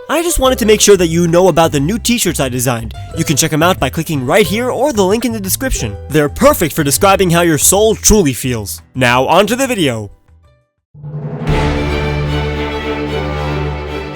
I just wanted to make sure that you know about the new t-shirts I designed. You can check them out by clicking right here or the link in the description. They're perfect for describing how your soul truly feels. Now onto the video.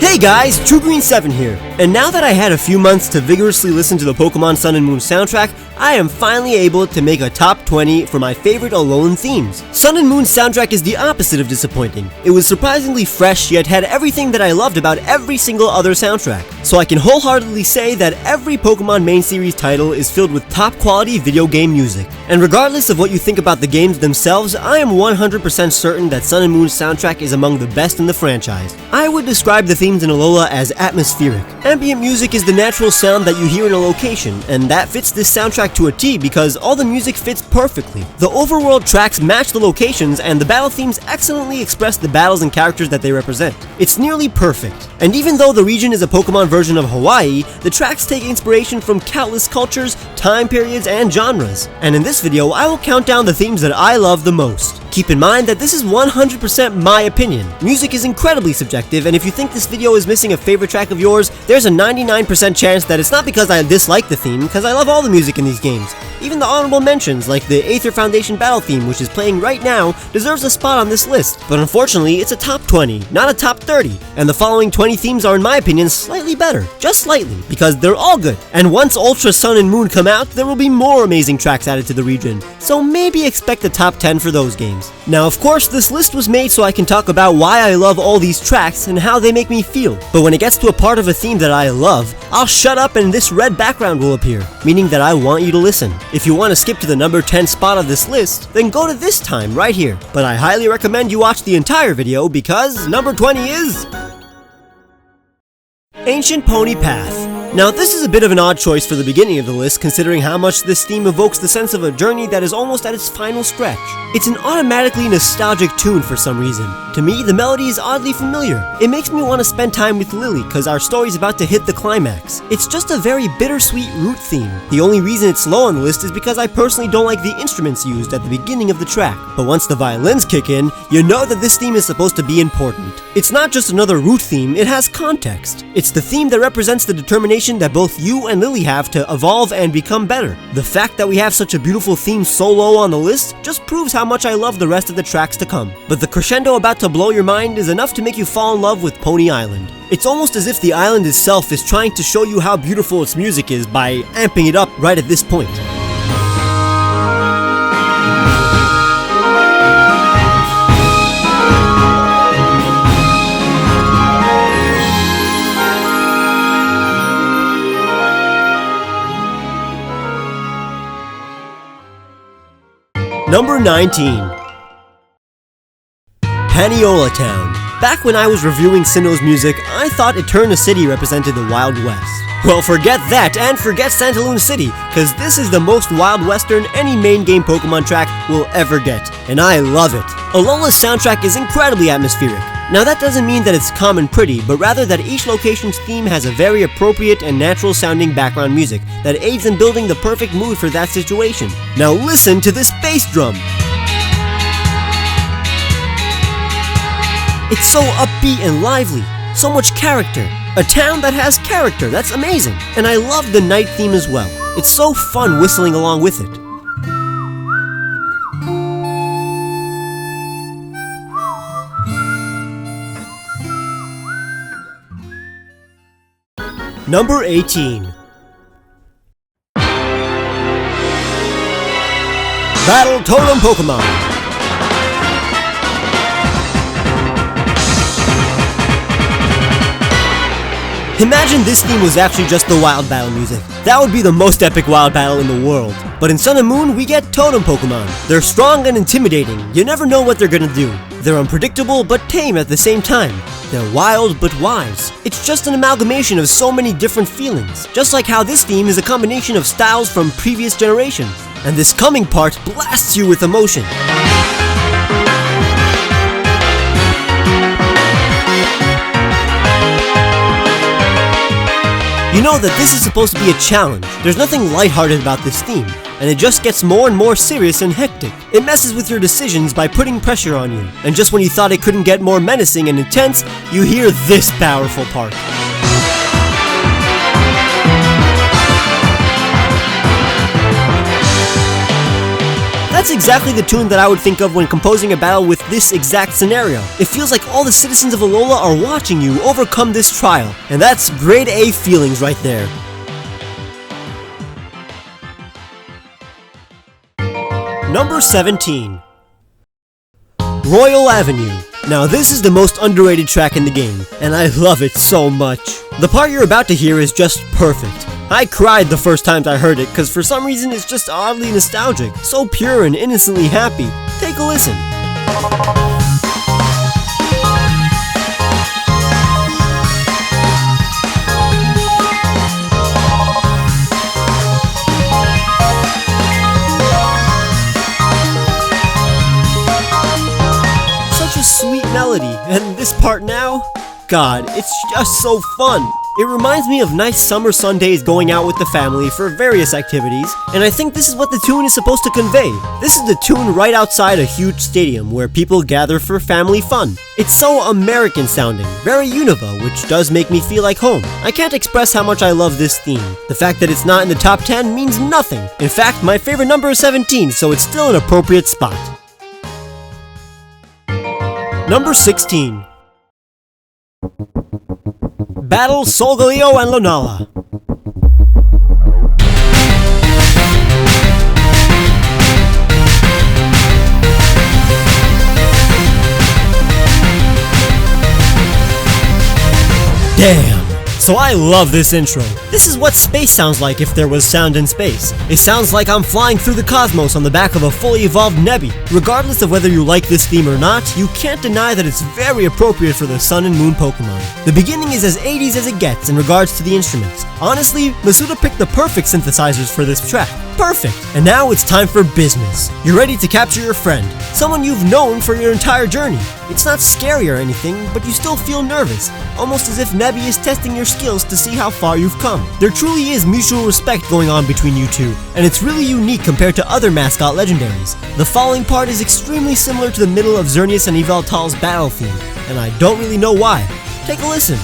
Hey guys, TrueGreen7 here, and now that I had a few months to vigorously listen to the Pokemon Sun and Moon soundtrack, I am finally able to make a top 20 for my favorite Alolan themes. Sun and Moon's soundtrack is the opposite of disappointing. It was surprisingly fresh, yet had everything that I loved about every single other soundtrack. So I can wholeheartedly say that every Pokemon main series title is filled with top quality video game music. And regardless of what you think about the games themselves, I am 100% certain that Sun and Moon's soundtrack is among the best in the franchise. I would describe the themes in Alola as atmospheric. Ambient music is the natural sound that you hear in a location, and that fits this soundtrack to a T because all the music fits perfectly. The overworld tracks match the locations, and the battle themes excellently express the battles and characters that they represent. It's nearly perfect. And even though the region is a Pokemon version of Hawaii, the tracks take inspiration from countless cultures, time periods, and genres. And in this video, I will count down the themes that I love the most. Keep in mind that this is 100% my opinion. Music is incredibly subjective, and if you think this video is missing a favorite track of yours, there's a 99% chance that it's not because I dislike the theme, because I love all the music in these games. Even the honorable mentions, like the Aether Foundation battle theme, which is playing right now, deserves a spot on this list. But unfortunately, it's a top 20, not a top 30. And the following 20 themes are, in my opinion, slightly better. Just slightly, because they're all good. And once Ultra Sun and Moon come out, there will be more amazing tracks added to the region. So maybe expect a top 10 for those games. Now, of course, this list was made so I can talk about why I love all these tracks and how they make me feel. But when it gets to a part of a theme that I love, I'll shut up and this red background will appear, meaning that I want you to listen. If you want to skip to the number 10 spot of this list, then go to this time right here. But I highly recommend you watch the entire video because number 20 is Ancient Pony Path. Now, this is a bit of an odd choice for the beginning of the list, considering how much this theme evokes the sense of a journey that is almost at its final stretch. It's an automatically nostalgic tune for some reason. To me, the melody is oddly familiar. It makes me want to spend time with Lily, cause our story's about to hit the climax. It's just a very bittersweet root theme. The only reason it's low on the list is because I personally don't like the instruments used at the beginning of the track. But once the violins kick in, you know that this theme is supposed to be important. It's not just another root theme, it has context. It's the theme that represents the determination that both you and Lily have to evolve and become better. The fact that we have such a beautiful theme so low on the list just proves how much I love the rest of the tracks to come. But the crescendo about to blow your mind is enough to make you fall in love with Pony Island. It's almost as if the island itself is trying to show you how beautiful its music is by amping it up right at this point. Number 19. Paniyola Town. Back when I was reviewing Sinnoh's music, I thought Eterna City represented the Wild West. Well, forget that, and forget Santaluna City, cause this is the most Wild Western any main game Pokemon track will ever get, and I love it. Alola's soundtrack is incredibly atmospheric. Now that doesn't mean that it's calm and pretty, but rather that each location's theme has a very appropriate and natural sounding background music that aids in building the perfect mood for that situation. Now listen to this bass drum! It's so upbeat and lively, so much character. A town that has character, that's amazing! And I love the night theme as well. It's so fun whistling along with it. Number 18. Battle Totem Pokemon. Imagine this theme was actually just the wild battle music. That would be the most epic wild battle in the world. But in Sun and Moon, we get Totem Pokemon. They're strong and intimidating. You never know what they're gonna do. They're unpredictable but tame at the same time. They're wild but wise. It's just an amalgamation of so many different feelings. Just like how this theme is a combination of styles from previous generations. And this coming part blasts you with emotion. You know that this is supposed to be a challenge. There's nothing lighthearted about this theme, and it just gets more and more serious and hectic. It messes with your decisions by putting pressure on you, and just when you thought it couldn't get more menacing and intense, you hear this powerful part. That's exactly the tune that I would think of when composing a battle with this exact scenario. It feels like all the citizens of Alola are watching you overcome this trial, and that's grade A feelings right there. Number 17. Royal Avenue. Now this is the most underrated track in the game, and I love it so much. The part you're about to hear is just perfect. I cried the first times I heard it because for some reason it's just oddly nostalgic, so pure and innocently happy. Take a listen. Such a sweet melody, and this part now? God, it's just so fun. It reminds me of nice summer Sundays going out with the family for various activities, and I think this is what the tune is supposed to convey. This is the tune right outside a huge stadium where people gather for family fun. It's so American sounding, very Unova, which does make me feel like home. I can't express how much I love this theme. The fact that it's not in the top 10 means nothing. In fact, my favorite number is 17, so it's still an appropriate spot. Number 16. BattleSold and Lunala. Damn! So I love this intro. This is what space sounds like if there was sound in space. It sounds like I'm flying through the cosmos on the back of a fully evolved Nebby. Regardless of whether you like this theme or not, you can't deny that it's very appropriate for the Sun and Moon Pokemon. The beginning is as 80s as it gets in regards to the instruments. Honestly, Masuda picked the perfect synthesizers for this track. Perfect! And now it's time for business. You're ready to capture your friend, someone you've known for your entire journey. It's not scary or anything, but you still feel nervous, almost as if Nebby is testing your skills to see how far you've come. There truly is mutual respect going on between you two, and it's really unique compared to other mascot legendaries. The following part is extremely similar to the middle of Xerneas and Yveltal's battle theme, and I don't really know why. Take a listen.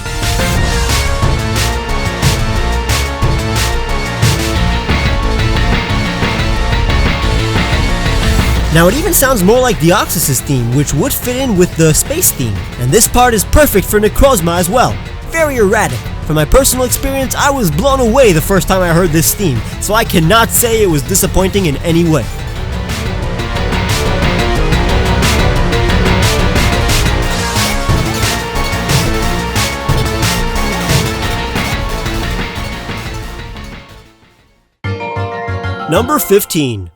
Now it even sounds more like Deoxys' theme, which would fit in with the space theme. And this part is perfect for Necrozma as well. Very erratic. From my personal experience, I was blown away the first time I heard this theme, so I cannot say it was disappointing in any way. Number 15.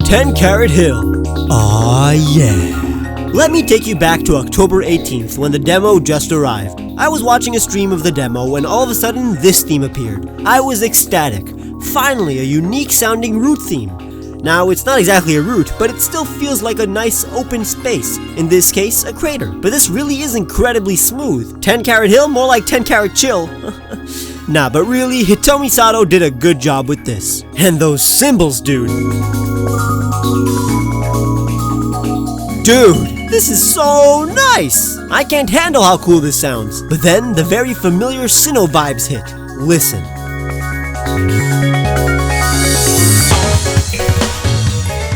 10 Carat Hill. Aw yeah. Let me take you back to October 18th when the demo just arrived. I was watching a stream of the demo when all of a sudden this theme appeared. I was ecstatic. Finally, a unique sounding route theme. Now, it's not exactly a route, but it still feels like a nice open space. In this case, a crater. But this really is incredibly smooth. 10 Carat Hill, more like 10 Carat Chill. Nah, but really, Hitomi Sato did a good job with this. And those cymbals, dude. Dude, this is so nice! I can't handle how cool this sounds. But then, the very familiar Sinnoh vibes hit. Listen.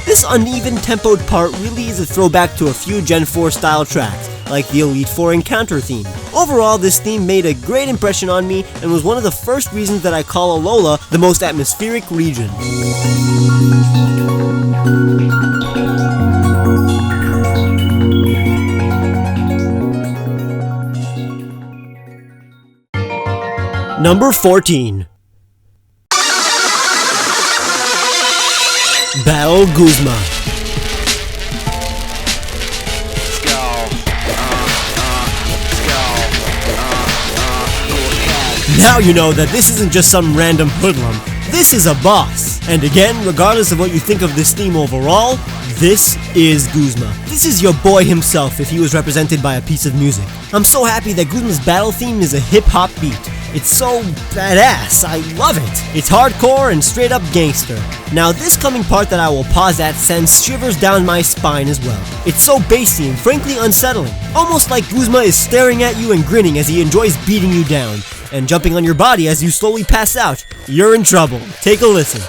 This uneven tempoed part really is a throwback to a few Gen 4 style tracks, like the Elite Four Encounter theme. Overall, this theme made a great impression on me and was one of the first reasons that I call Alola the most atmospheric region. Number 14. Battle Guzman. Now you know that this isn't just some random hoodlum. This is a boss. And again, regardless of what you think of this theme overall, this is Guzman. This is your boy himself if he was represented by a piece of music. I'm so happy that Guzman's battle theme is a hip-hop beat. It's so badass, I love it. It's hardcore and straight up gangster. Now this coming part that I will pause at sends shivers down my spine as well. It's so bassy and frankly unsettling. Almost like Guzman is staring at you and grinning as he enjoys beating you down, and jumping on your body as you slowly pass out. You're in trouble. Take a listen.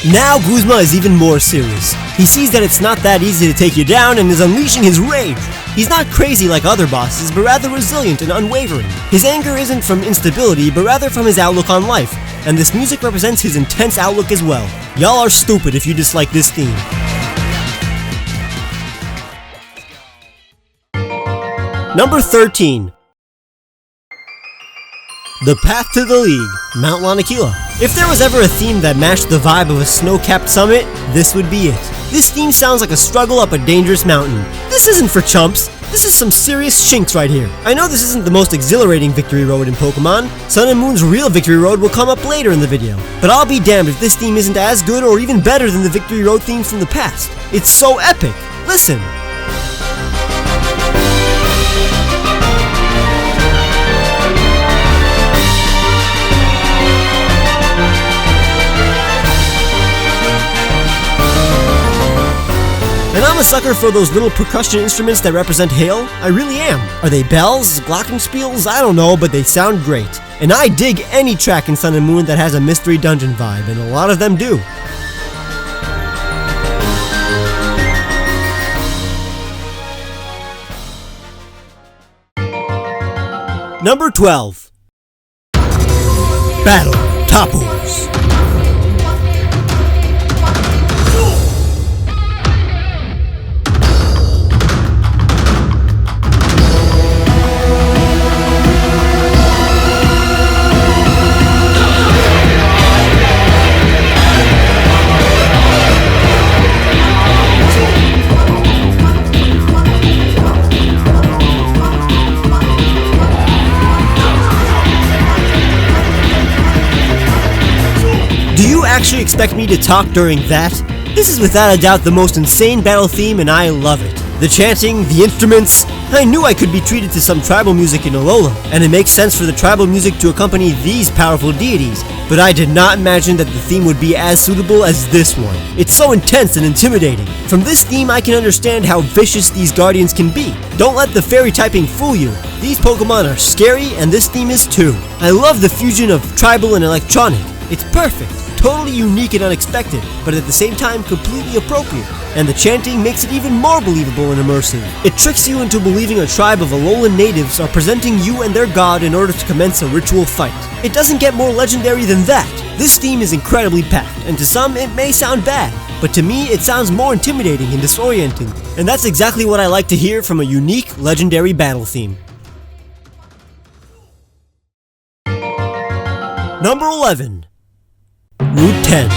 Now Guzman is even more serious. He sees that it's not that easy to take you down and is unleashing his rage. He's not crazy like other bosses, but rather resilient and unwavering. His anger isn't from instability, but rather from his outlook on life, and this music represents his intense outlook as well. Y'all are stupid if you dislike this theme. Number 13. The Path to the League, Mount Lanakila. If there was ever a theme that matched the vibe of a snow-capped summit, this would be it. This theme sounds like a struggle up a dangerous mountain. This isn't for chumps. This is some serious shinks right here. I know this isn't the most exhilarating victory road in Pokemon. Sun and Moon's real victory road will come up later in the video. But I'll be damned if this theme isn't as good or even better than the victory road themes from the past. It's so epic. Listen. And I'm a sucker for those little percussion instruments that represent hail. I really am. Are they bells, glockenspiels? I don't know, but they sound great. And I dig any track in Sun and Moon that has a mystery dungeon vibe, and a lot of them do. Number 12. Battle Toppers. Do you actually expect me to talk during that? This is without a doubt the most insane battle theme, and I love it. The chanting, the instruments. I knew I could be treated to some tribal music in Alola, and it makes sense for the tribal music to accompany these powerful deities, but I did not imagine that the theme would be as suitable as this one. It's so intense and intimidating. From this theme I can understand how vicious these guardians can be. Don't let the fairy typing fool you. These Pokemon are scary, and this theme is too. I love the fusion of tribal and electronic. It's perfect. Totally unique and unexpected, but at the same time completely appropriate. And the chanting makes it even more believable and immersive. It tricks you into believing a tribe of Alolan natives are presenting you and their god in order to commence a ritual fight. It doesn't get more legendary than that. This theme is incredibly packed, and to some it may sound bad, but to me it sounds more intimidating and disorienting. And that's exactly what I like to hear from a unique, legendary battle theme. Number 11. Route 10.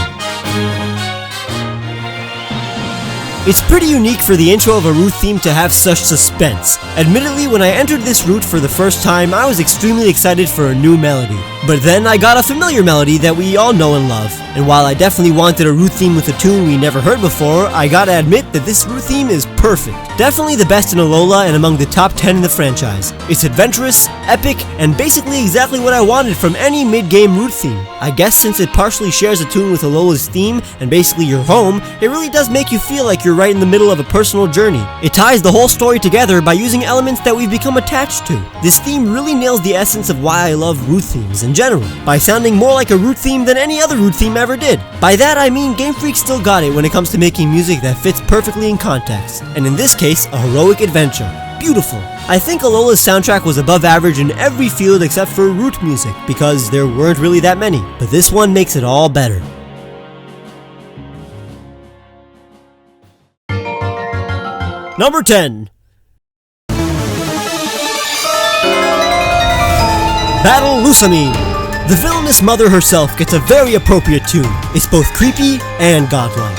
It's pretty unique for the intro of a route theme to have such suspense. Admittedly, when I entered this route for the first time, I was extremely excited for a new melody. But then I got a familiar melody that we all know and love. And while I definitely wanted a route theme with a tune we never heard before, I gotta admit that this route theme is perfect. Definitely the best in Alola and among the top 10 in the franchise. It's adventurous, epic, and basically exactly what I wanted from any mid-game route theme. I guess since it partially shares a tune with Alola's theme and basically your home, it really does make you feel like you're right in the middle of a personal journey. It ties the whole story together by using elements that we've become attached to. This theme really nails the essence of why I love route themes in general, by sounding more like a route theme than any other route theme ever did. By that I mean Game Freak still got it when it comes to making music that fits perfectly in context, and in this case, a heroic adventure. Beautiful. I think Alola's soundtrack was above average in every field except for route music, because there weren't really that many, but this one makes it all better. Number 10. Battle Lusamine. The villainous mother herself gets a very appropriate tune. It's both creepy and godlike.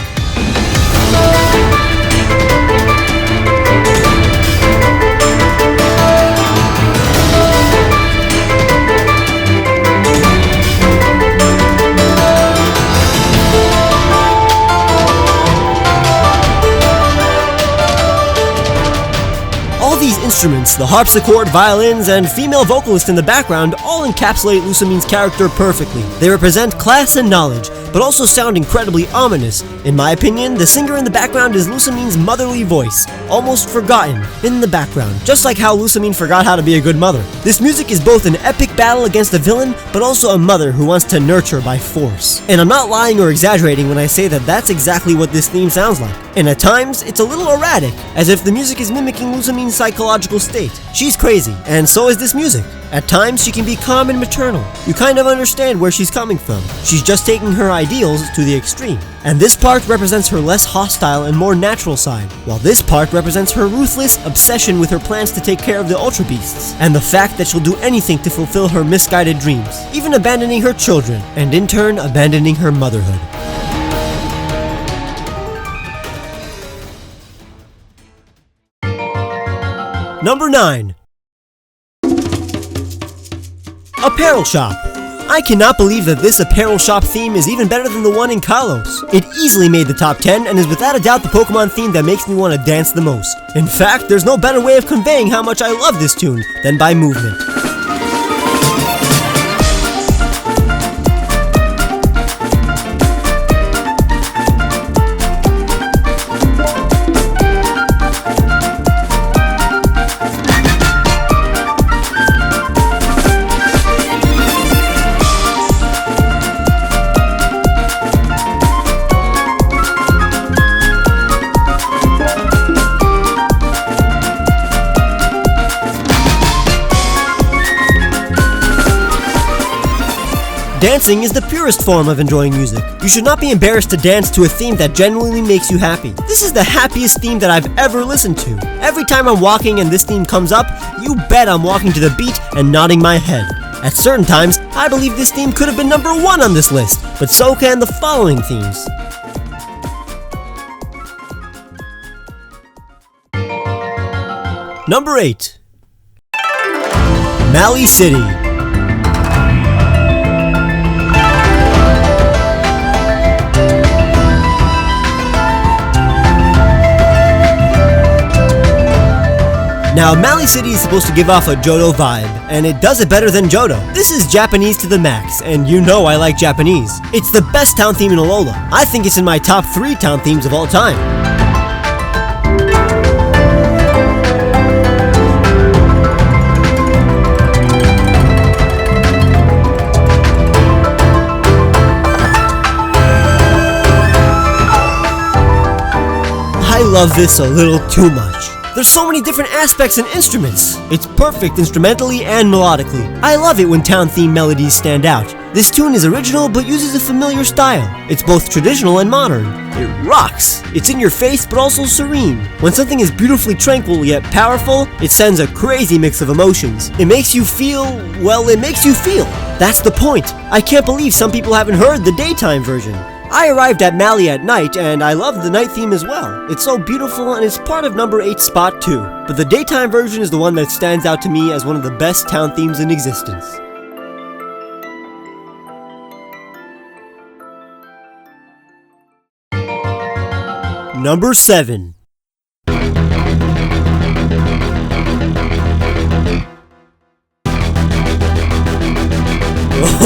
These instruments, the harpsichord, violins, and female vocalist in the background all encapsulate Lusamine's character perfectly. They represent class and knowledge, but also sound incredibly ominous. In my opinion, the singer in the background is Lusamine's motherly voice, almost forgotten in the background, just like how Lusamine forgot how to be a good mother. This music is both an epic battle against a villain, but also a mother who wants to nurture by force. And I'm not lying or exaggerating when I say that that's exactly what this theme sounds like. And at times, it's a little erratic, as if the music is mimicking Lusamine's psychological state. She's crazy, and so is this music. At times, she can be calm and maternal. You kind of understand where she's coming from. She's just taking her ideals to the extreme. And this part represents her less hostile and more natural side, while this part represents her ruthless obsession with her plans to take care of the Ultra Beasts, and the fact that she'll do anything to fulfill her misguided dreams, even abandoning her children, and in turn abandoning her motherhood. Number 9. Apparel Shop. I cannot believe that this Apparel Shop theme is even better than the one in Kalos. It easily made the top 10 and is without a doubt the Pokemon theme that makes me want to dance the most. In fact, there's no better way of conveying how much I love this tune than by movement. Dancing is the purest form of enjoying music. You should not be embarrassed to dance to a theme that genuinely makes you happy. This is the happiest theme that I've ever listened to. Every time I'm walking and this theme comes up, you bet I'm walking to the beat and nodding my head. At certain times, I believe this theme could have been number 1 on this list, but so can the following themes. Number 8. Maui City. Now, Maui City is supposed to give off a Johto vibe, and it does it better than Johto. This is Japanese to the max, and you know I like Japanese. It's the best town theme in Alola. I think it's in my top 3 town themes of all time. I love this a little too much. There's so many different aspects and instruments. It's perfect instrumentally and melodically. I love it when town theme melodies stand out. This tune is original but uses a familiar style. It's both traditional and modern. It rocks. It's in your face but also serene. When something is beautifully tranquil yet powerful, it sends a crazy mix of emotions. It makes you feel, well, it makes you feel. That's the point. I can't believe some people haven't heard the daytime version. I arrived at Maui at night, and I love the night theme as well. It's so beautiful, and it's part of number 8's spot too. But the daytime version is the one that stands out to me as one of the best town themes in existence. Number 7.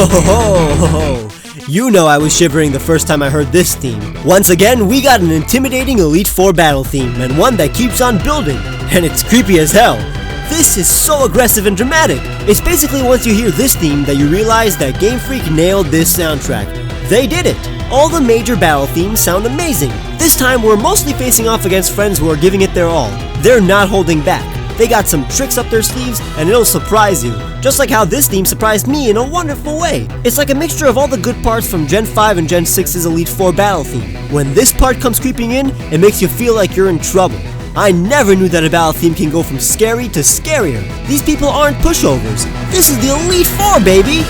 Oh, you know I was shivering the first time I heard this theme. Once again, we got an intimidating Elite Four battle theme, and one that keeps on building, and it's creepy as hell. This is so aggressive and dramatic. It's basically once you hear this theme that you realize that Game Freak nailed this soundtrack. They did it! All the major battle themes sound amazing. This time we're mostly facing off against friends who are giving it their all. They're not holding back. They got some tricks up their sleeves, and it'll surprise you. Just like how this theme surprised me in a wonderful way. It's like a mixture of all the good parts from Gen 5 and Gen 6's Elite Four battle theme. When this part comes creeping in, it makes you feel like you're in trouble. I never knew that a battle theme can go from scary to scarier. These people aren't pushovers. This is the Elite Four, baby!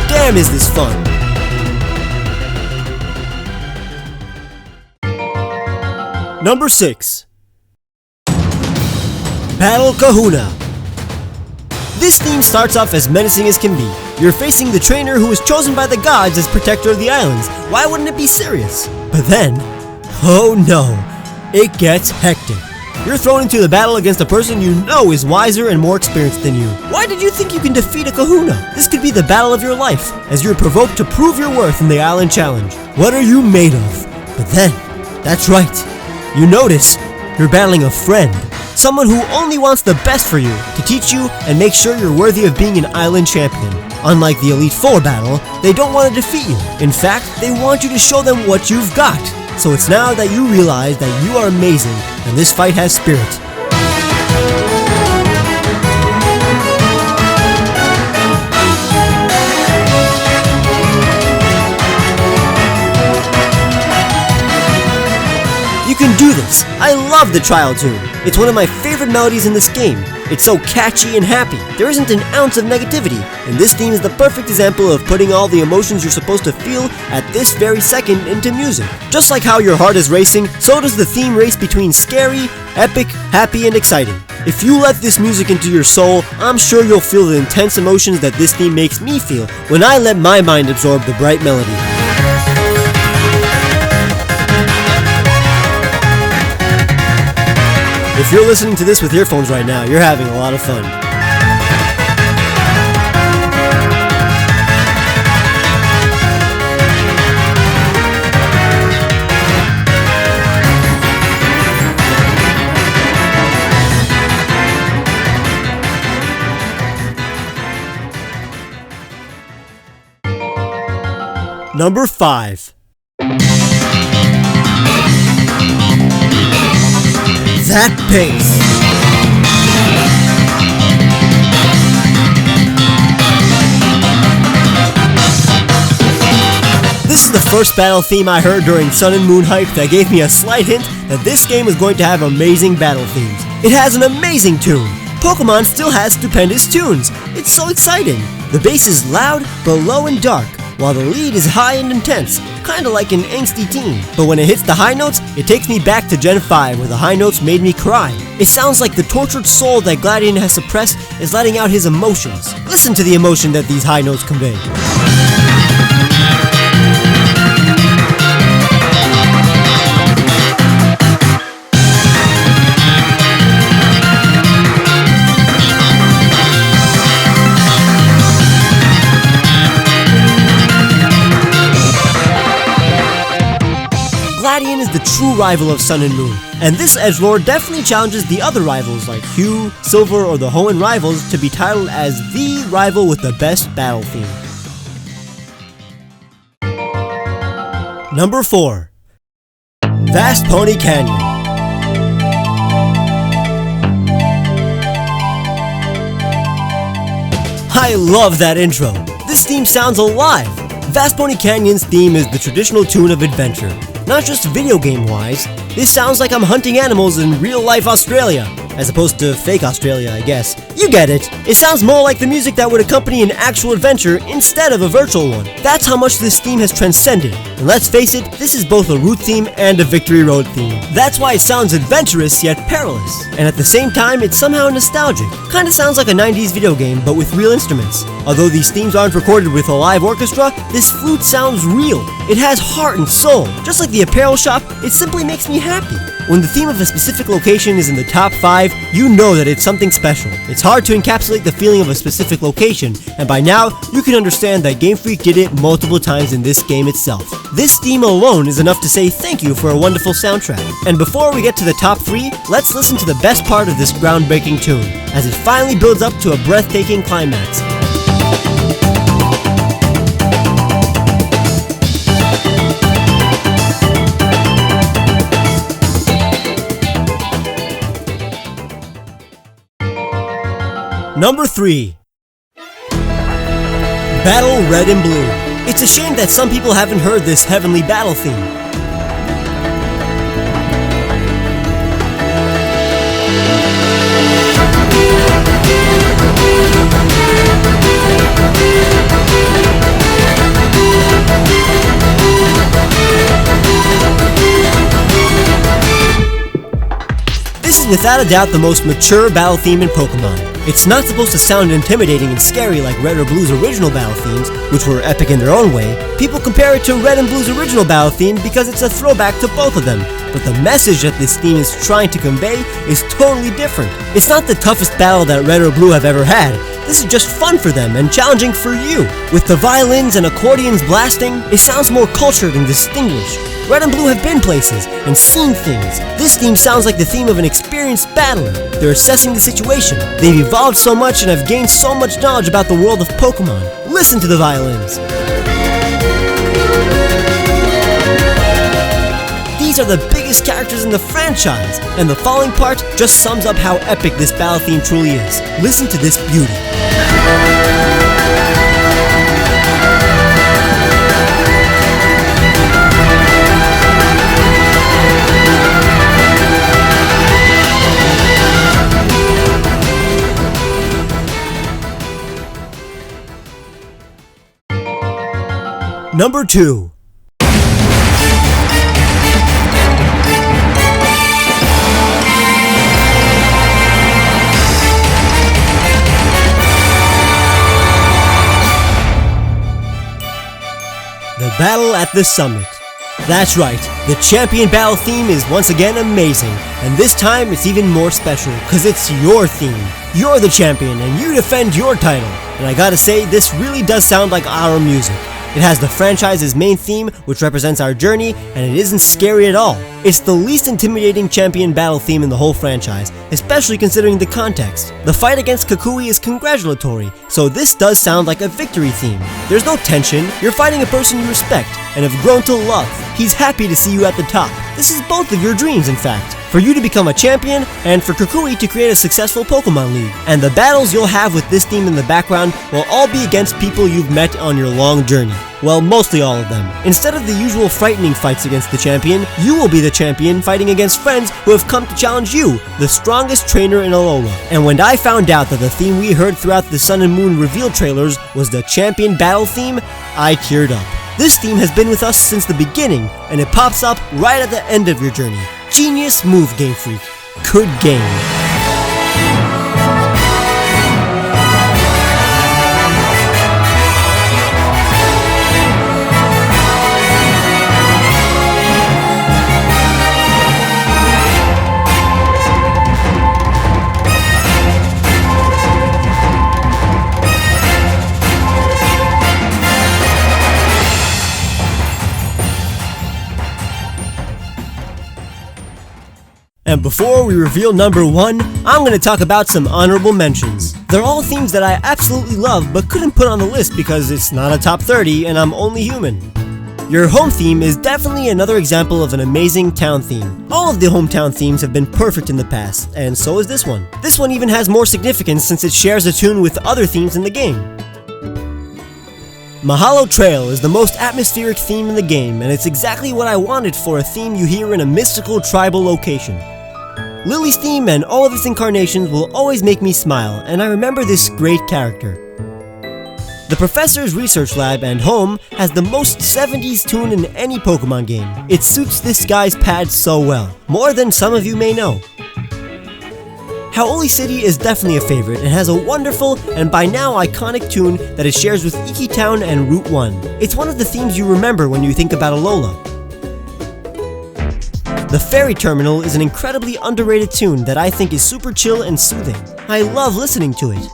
Damn, is this fun! Number 6. Battle Kahuna. This theme starts off as menacing as can be. You're facing the trainer who was chosen by the gods as protector of the islands. Why wouldn't it be serious? But then, oh no, it gets hectic. You're thrown into the battle against a person you know is wiser and more experienced than you. Why did you think you can defeat a kahuna? This could be the battle of your life, as you're provoked to prove your worth in the island challenge. What are you made of? But then, that's right, you notice you're battling a friend. Someone who only wants the best for you, to teach you and make sure you're worthy of being an island champion. Unlike the Elite Four battle, they don't want to defeat you. In fact, they want you to show them what you've got. So it's now that you realize that you are amazing and this fight has spirit. You can do this! I love the trial tune. It's one of my favorite melodies in this game. It's so catchy and happy. There isn't an ounce of negativity, and this theme is the perfect example of putting all the emotions you're supposed to feel at this very second into music. Just like how your heart is racing, so does the theme race between scary, epic, happy, and exciting. If you let this music into your soul, I'm sure you'll feel the intense emotions that this theme makes me feel when I let my mind absorb the bright melody. If you're listening to this with earphones right now, you're having a lot of fun. Number 5. That bass. This is the first battle theme I heard during Sun and Moon Hype that gave me a slight hint that this game was going to have amazing battle themes. It has an amazing tune. Pokemon still has stupendous tunes. It's so exciting. The bass is loud, but low and dark, while the lead is high and intense, kinda like an angsty teen. But when it hits the high notes, it takes me back to Gen 5 where the high notes made me cry. It sounds like the tortured soul that Gladian has suppressed is letting out his emotions. Listen to the emotion that these high notes convey. Gladian is the true rival of Sun and Moon, and this edgelord definitely challenges the other rivals like Hue, Silver, or the Hoenn rivals to be titled as the rival with the best battle theme. Number 4. Vast Pony Canyon. I love that intro. This theme sounds alive. Vast Pony Canyon's theme is the traditional tune of adventure. Not just video game wise, this sounds like I'm hunting animals in real life Australia, as opposed to fake Australia, I guess. You get it. It sounds more like the music that would accompany an actual adventure instead of a virtual one. That's how much this theme has transcended. And let's face it, this is both a route theme and a Victory Road theme. That's why it sounds adventurous yet perilous. And at the same time, it's somehow nostalgic. Kinda sounds like a 90s video game, but with real instruments. Although these themes aren't recorded with a live orchestra, this flute sounds real. It has heart and soul. Just like the Apparel Shop, it simply makes me happy. When the theme of a specific location is in the top 5, you know that it's something special. It's hard to encapsulate the feeling of a specific location, and by now, you can understand that Game Freak did it multiple times in this game itself. This theme alone is enough to say thank you for a wonderful soundtrack. And before we get to the top 3, let's listen to the best part of this groundbreaking tune, as it finally builds up to a breathtaking climax. Number 3. Battle Red and Blue. It's a shame that some people haven't heard this heavenly battle theme. This is without a doubt the most mature battle theme in Pokemon. It's not supposed to sound intimidating and scary like Red or Blue's original battle themes, which were epic in their own way. People compare it to Red and Blue's original battle theme because it's a throwback to both of them. But the message that this theme is trying to convey is totally different. It's not the toughest battle that Red or Blue have ever had. This is just fun for them and challenging for you. With the violins and accordions blasting, it sounds more cultured and distinguished. Red and Blue have been places and seen things. This theme sounds like the theme of an experienced battler. They're assessing the situation. They've evolved so much and have gained so much knowledge about the world of Pokemon. Listen to the violins. These are the biggest characters in the franchise, and the following part just sums up how epic this battle theme truly is. Listen to this beauty. Number 2. The Battle at the Summit. That's right, the Champion Battle theme is once again amazing, and this time it's even more special, cause it's your theme. You're the champion, and you defend your title. And I gotta say, this really does sound like our music. It has the franchise's main theme, which represents our journey, and it isn't scary at all. It's the least intimidating champion battle theme in the whole franchise, especially considering the context. The fight against Kukui is congratulatory, so this does sound like a victory theme. There's no tension, you're fighting a person you respect, and have grown to love. He's happy to see you at the top. This is both of your dreams, in fact. For you to become a champion, and for Kukui to create a successful Pokemon League. And the battles you'll have with this theme in the background will all be against people you've met on your long journey. Well, mostly all of them. Instead of the usual frightening fights against the champion, you will be the champion fighting against friends who have come to challenge you, the strongest trainer in Alola. And when I found out that the theme we heard throughout the Sun and Moon reveal trailers was the champion battle theme, I teared up. This theme has been with us since the beginning, and it pops up right at the end of your journey. Genius move, Game Freak. Good game. And before we reveal number 1, I'm going to talk about some honorable mentions. They're all themes that I absolutely love but couldn't put on the list because it's not a top 30 and I'm only human. Your home theme is definitely another example of an amazing town theme. All of the hometown themes have been perfect in the past, and so is this one. This one even has more significance since it shares a tune with other themes in the game. Mahalo Trail is the most atmospheric theme in the game, and it's exactly what I wanted for a theme you hear in a mystical tribal location. Lily's theme and all of its incarnations will always make me smile, and I remember this great character. The Professor's Research Lab and Home has the most 70s tune in any Pokemon game. It suits this guy's pad so well, more than some of you may know. Maui City is definitely a favorite and has a wonderful and by now iconic tune that it shares with Iki Town and Route 1. It's one of the themes you remember when you think about Alola. The Ferry Terminal is an incredibly underrated tune that I think is super chill and soothing. I love listening to it.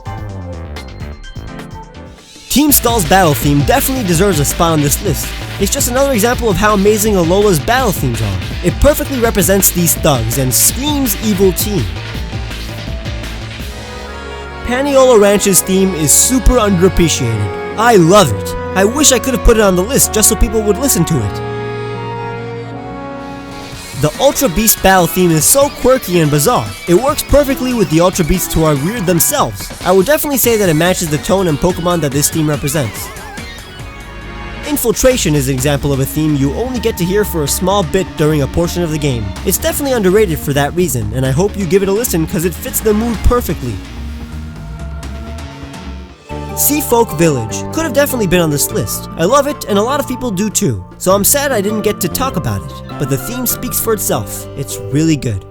Team Skull's battle theme definitely deserves a spot on this list. It's just another example of how amazing Alola's battle themes are. It perfectly represents these thugs and screams evil team. Paniolo Ranch's theme is super underappreciated. I love it. I wish I could have put it on the list just so people would listen to it. The Ultra Beast battle theme is so quirky and bizarre. It works perfectly with the Ultra Beasts who are weird themselves. I would definitely say that it matches the tone and Pokemon that this theme represents. Infiltration is an example of a theme you only get to hear for a small bit during a portion of the game. It's definitely underrated for that reason, and I hope you give it a listen because it fits the mood perfectly. Seafolk Village could have definitely been on this list. I love it, and a lot of people do too, so I'm sad I didn't get to talk about it, but the theme speaks for itself. It's really good.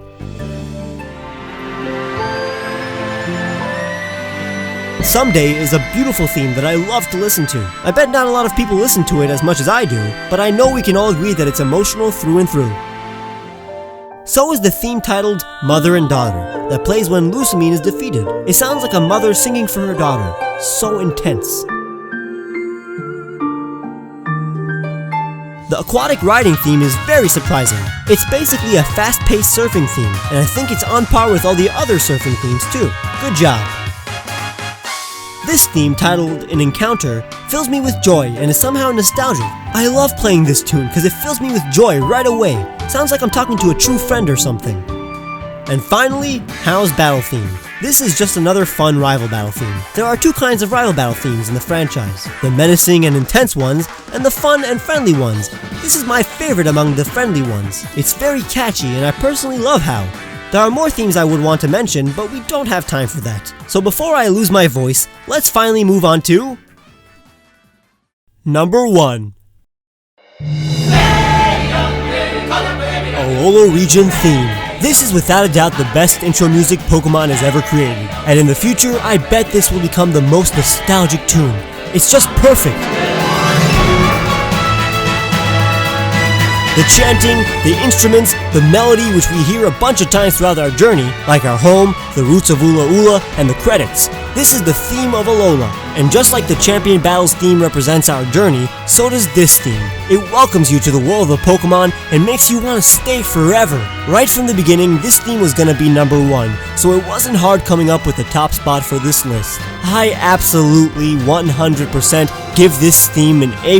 Someday is a beautiful theme that I love to listen to. I bet not a lot of people listen to it as much as I do, but I know we can all agree that it's emotional through and through. So is the theme titled Mother and Daughter, that plays when Lucamine is defeated. It sounds like a mother singing for her daughter. So intense. The aquatic riding theme is very surprising. It's basically a fast-paced surfing theme, and I think it's on par with all the other surfing themes too. Good job. This theme, titled An Encounter, fills me with joy and is somehow nostalgic. I love playing this tune because it fills me with joy right away. Sounds like I'm talking to a true friend or something. And finally, Hao's battle theme. This is just another fun rival battle theme. There are two kinds of rival battle themes in the franchise. The menacing and intense ones, and the fun and friendly ones. This is my favorite among the friendly ones. It's very catchy and I personally love Hao. There are more themes I would want to mention, but we don't have time for that. So before I lose my voice, let's finally move on to... Number 1. A Lolo Region theme. This is without a doubt the best intro music Pokemon has ever created, and in the future, I bet this will become the most nostalgic tune. It's just perfect. The chanting, the instruments, the melody which we hear a bunch of times throughout our journey, like our home, the roots of Ula Ula, and the credits. This is the theme of Alola, and just like the Champion Battles theme represents our journey, so does this theme. It welcomes you to the world of Pokemon and makes you want to stay forever. Right from the beginning, this theme was gonna be number 1, so it wasn't hard coming up with the top spot for this list. I absolutely 100% give this theme an A++++++.